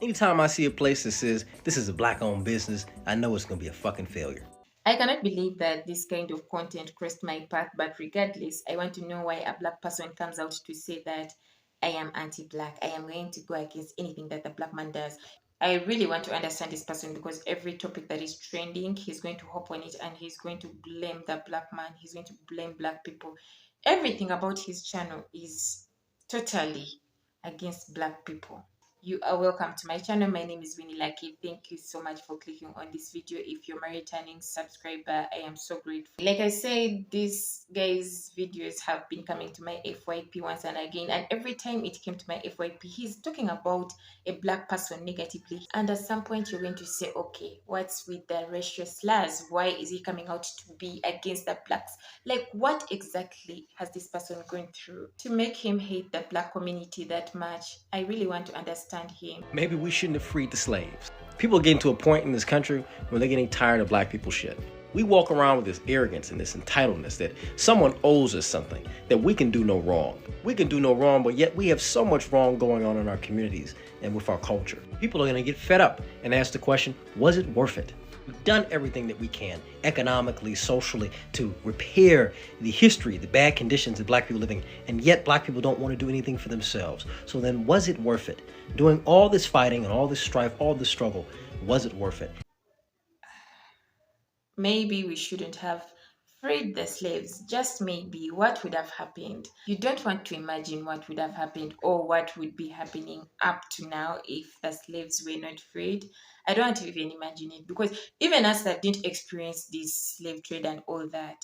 Anytime I see a place that says this is a black owned business, I know it's gonna be a fucking failure. I cannot believe that this kind of content crossed my path, but regardless, I want to know why a black person comes out to say that I am anti black. I am going to go against anything that the black man does. I really want to understand this person because every topic that is trending, he's going to hop on it and he's going to blame the black man. He's going to blame black people. Everything about his channel is totally against black people. You are welcome to my channel. My name is Winnie Lucky. Thank you so much for clicking on this video. If you're my returning subscriber, I am so grateful. Like I said, these guys' videos have been coming to my FYP once and again, and every time it came to my FYP, he's talking about a black person negatively. And at some point, you're going to say, okay, what's with the racial slurs? Why is he coming out to be against the blacks? Like, what exactly has this person gone through to make him hate the black community that much? I really want to understand him. Maybe we shouldn't have freed the slaves. People are getting to a point in this country where they're getting tired of black people shit. We walk around with this arrogance and this entitlement that someone owes us something, that we can do no wrong. We can do no wrong, but yet we have so much wrong going on in our communities and with our culture. People are going to get fed up and ask the question, was it worth it? We've done everything that we can, economically, socially, to repair the history, the bad conditions that black people live in, and yet black people don't want to do anything for themselves. So then was it worth it? Doing all this fighting and all this strife, all this struggle, was it worth it? Maybe we shouldn't have freed the slaves. Just maybe. What would have happened? You don't want to imagine what would have happened or what would be happening up to now if the slaves were not freed. I don't want to even imagine it because even us that didn't experience this slave trade and all that,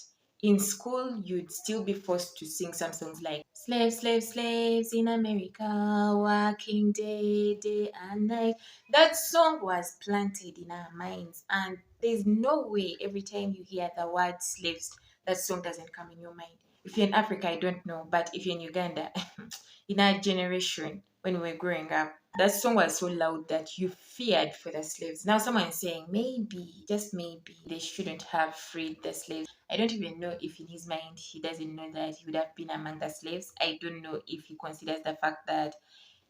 in school you'd still be forced to sing some songs like slaves, slaves, slaves in America, working day, day and night. That song was planted in our minds, and there's no way every time you hear the word slaves, that song doesn't come in your mind. If you're in Africa, I don't know, but if you're in Uganda, in our generation, when we were growing up, that song was so loud that you feared for the slaves. Now someone is saying maybe, just maybe, they shouldn't have freed the slaves. I don't even know if in his mind he doesn't know that he would have been among the slaves. I don't know if he considers the fact that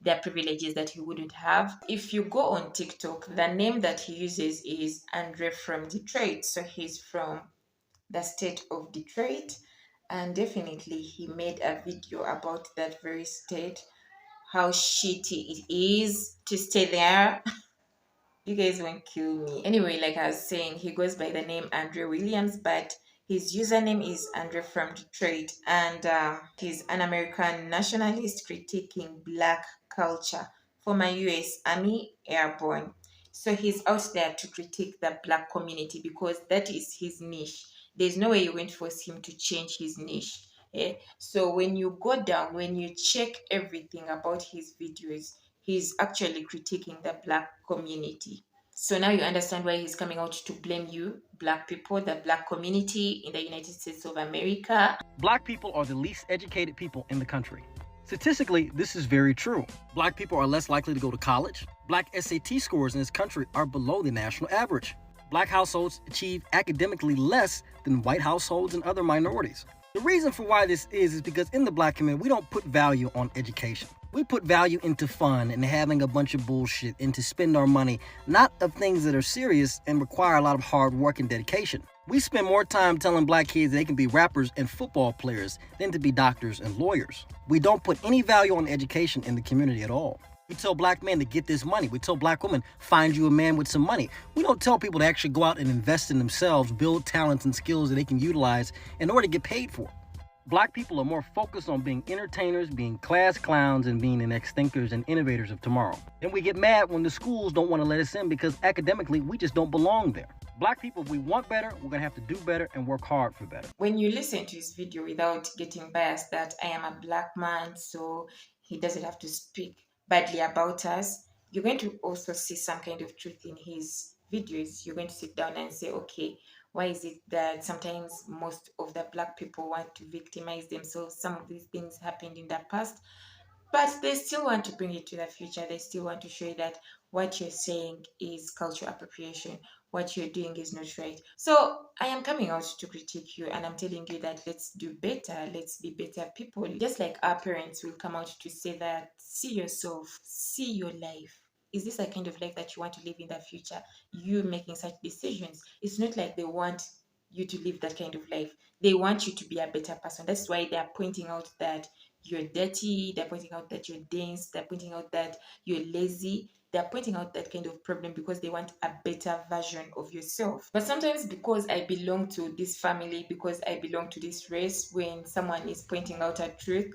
there are privileges that he wouldn't have. If you go on TikTok, the name that he uses is Andre from Detroit. So he's from the state of Detroit. And definitely he made a video about that very state, how shitty it is to stay there. You guys won't kill me. Anyway, like I was saying, he goes by the name Andre Williams, but his username is Andre from Detroit, and he's an American nationalist critiquing black culture, former US Army airborne. So he's out there to critique the black community because that is his niche. There's no way you're going to force him to change his niche. So when you go down, when you check everything about his videos, he's actually critiquing the black community. So now you understand why he's coming out to blame you, black people, the black community in the United States of America. Black people are the least educated people in the country. Statistically, this is very true. Black people are less likely to go to college. Black SAT scores in this country are below the national average. Black households achieve academically less than white households and other minorities. The reason for why this is because in the black community, we don't put value on education. We put value into fun and having a bunch of bullshit and to spend our money, not of things that are serious and require a lot of hard work and dedication. We spend more time telling black kids they can be rappers and football players than to be doctors and lawyers. We don't put any value on education in the community at all. We tell black men to get this money. We tell black women, find you a man with some money. We don't tell people to actually go out and invest in themselves, build talents and skills that they can utilize in order to get paid for. Black people are more focused on being entertainers, being class clowns, and being the next thinkers and innovators of tomorrow. Then we get mad when the schools don't want to let us in because academically, we just don't belong there. Black people, if we want better, we're going to have to do better and work hard for better. When you listen to his video without getting biased that I am a black man, so he doesn't have to speak badly about us, you're going to also see some kind of truth in his videos. You're going to sit down and say, okay, why is it that sometimes most of the black people want to victimize themselves? Some of these things happened in the past, but they still want to bring it to the future. They still want to show you that what you're saying is cultural appropriation. What you're doing is not right. So I am coming out to critique you and I'm telling you that let's do better. Let's be better people. Just like our parents will come out to say that see yourself, see your life. Is this a kind of life that you want to live in the future? You making such decisions. It's not like they want you to live that kind of life. They want you to be a better person. That's why they're pointing out that you're dirty, they're pointing out that you're dense, they're pointing out that you're lazy. They're pointing out that kind of problem because they want a better version of yourself. But sometimes, because I belong to this family, because I belong to this race, when someone is pointing out a truth,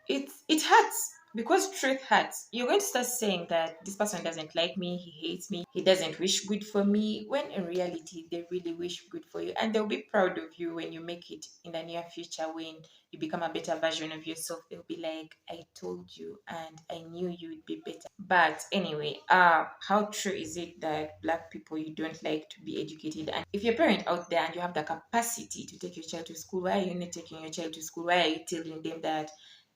it hurts, because truth hurts. You're going to start saying that this person doesn't like me, he hates me, he doesn't wish good for me, when in reality they really wish good for you, and they'll be proud of you when you make it in the near future. When you become a better version of yourself, they'll be like, I told you and I knew you would be better. But anyway, how true is it that black people, you don't like to be educated? And if you're a parent out there and you have the capacity to take your child to school, why are you not taking your child to school? Why are you telling them that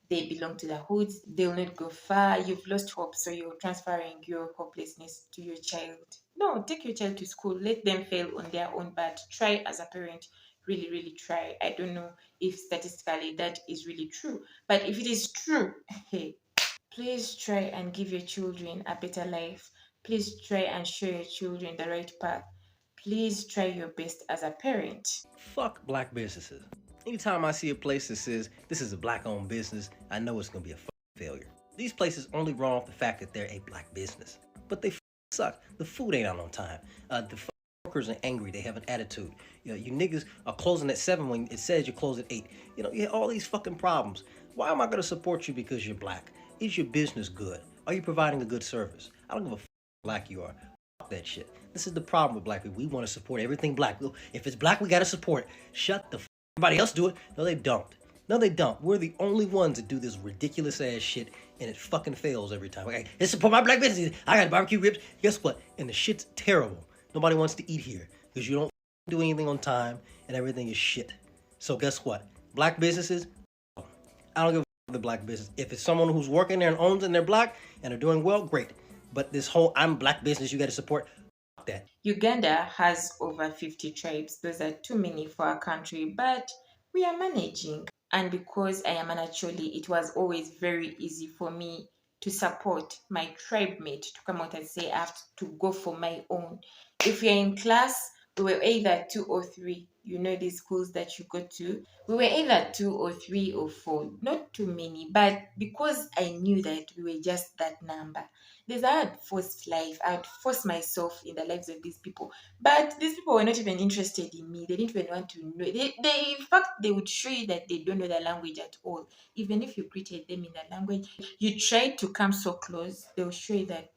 they belong to the hoods, they'll not go far, you've lost hope, so you're transferring your hopelessness to your child? No, take your child to school, let them fail on their own, but try as a parent, really, really try. I don't know if statistically that is really true, but if it is true, hey, please try and give your children a better life. Please try and show your children the right path. Please try your best as a parent. Fuck black businesses. Anytime I see a place that says this is a black owned business, I know it's gonna be a failure. These places only wrong off the fact that they're a black business. But they suck. The food ain't out on time. The workers are angry. They have an attitude. You niggas are closing at 7 when it says you close at 8. You have all these fucking problems. Why am I gonna support you because you're black? Is your business good? Are you providing a good service? I don't give a fuck how black you are. Fuck that shit. This is the problem with black people. We want to support everything black. If it's black, we gotta support it. Shut the fuck. Everybody else do it. No, they don't. No, they don't. We're the only ones that do this ridiculous ass shit, and it fucking fails every time. Okay, let's support my black business. I got barbecue ribs. Guess what? And the shit's terrible. Nobody wants to eat here because you don't do anything on time, and everything is shit. So guess what? Black businesses, I don't give a fuck the black business. If it's someone who's working there and owns it and they're black and they're doing well, great. But this whole I'm black business, you got to support. Fuck that. Uganda has over 50 tribes. Those are too many for a country, but we are managing. And because I am an Acholi, it was always very easy for me to support my tribe mate to come out and say I have to go for my own. If you're in class, we were either 2 or 3. You know these schools that you go to. We were either 2 or 3 or 4, not too many, but because I knew that we were just that number, there's I had forced life. I had forced myself in the lives of these people. But these people were not even interested in me. They didn't even want to know. They in fact, they would show you that they don't know the language at all. Even if you greeted them in that language, you try to come so close, they'll show you that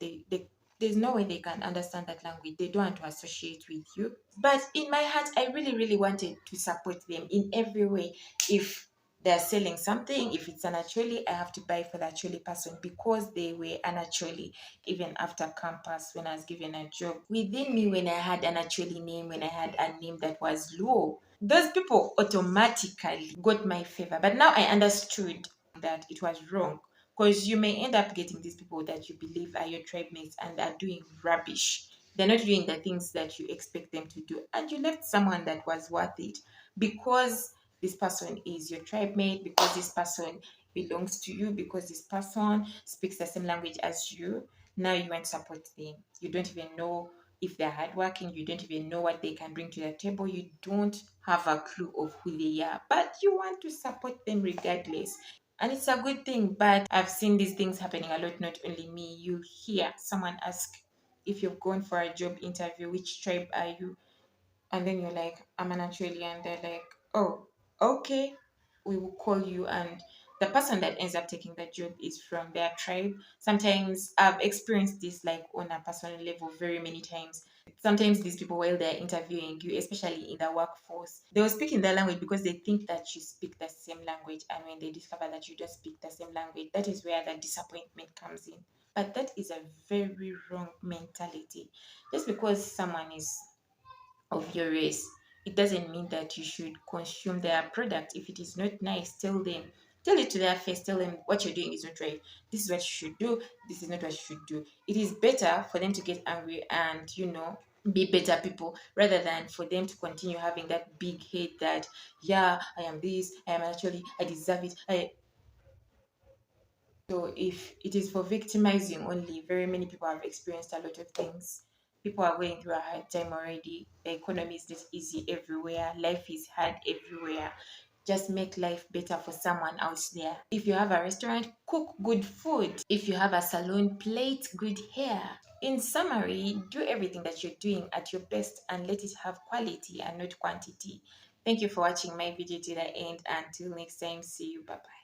there's no way they can understand that language. They don't want to associate with you. But in my heart, I really, really wanted to support them in every way. If they're selling something, if it's an Acholi, I have to buy for the Acholi person because they were an Acholi. Even after campus, when I was given a job within me, when I had an Acholi name, when I had a name that was Luo, those people automatically got my favor. But now I understood that it was wrong, because you may end up getting these people that you believe are your tribe mates and are doing rubbish. They're not doing the things that you expect them to do, and you left someone that was worth it because this person is your tribe mate, because this person belongs to you, because this person speaks the same language as you. Now you want to support them. You don't even know if they're hardworking. You don't even know what they can bring to the table. You don't have a clue of who they are, but you want to support them regardless. And it's a good thing, but I've seen these things happening a lot, not only me. You hear someone ask, if you've gone for a job interview, which tribe are you? And then you're like, I'm an Australian. They're like, oh, okay, we will call you. And the person that ends up taking that job is from their tribe. Sometimes I've experienced this like on a personal level very many times. Sometimes these people, while they're interviewing you, especially in the workforce, they will speak in their language because they think that you speak the same language. And when they discover that you don't speak the same language, that is where the disappointment comes in. But that is a very wrong mentality. Just because someone is of your race, it doesn't mean that you should consume their product. If it is not nice, tell them. Tell it to their face. Tell them what you're doing is not right. This is what you should do. This is not what you should do. It is better for them to get angry and, be better people, rather than for them to continue having that big head that, yeah, I am this, I am actually, I deserve it. So if it is for victimizing only, very many people have experienced a lot of things. People are going through a hard time already. The economy is not easy everywhere. Life is hard everywhere. Just make life better for someone out there. If you have a restaurant, cook good food. If you have a salon, plait good hair. In summary, do everything that you're doing at your best and let it have quality and not quantity. Thank you for watching my video to the end. Until next time, see you. Bye bye.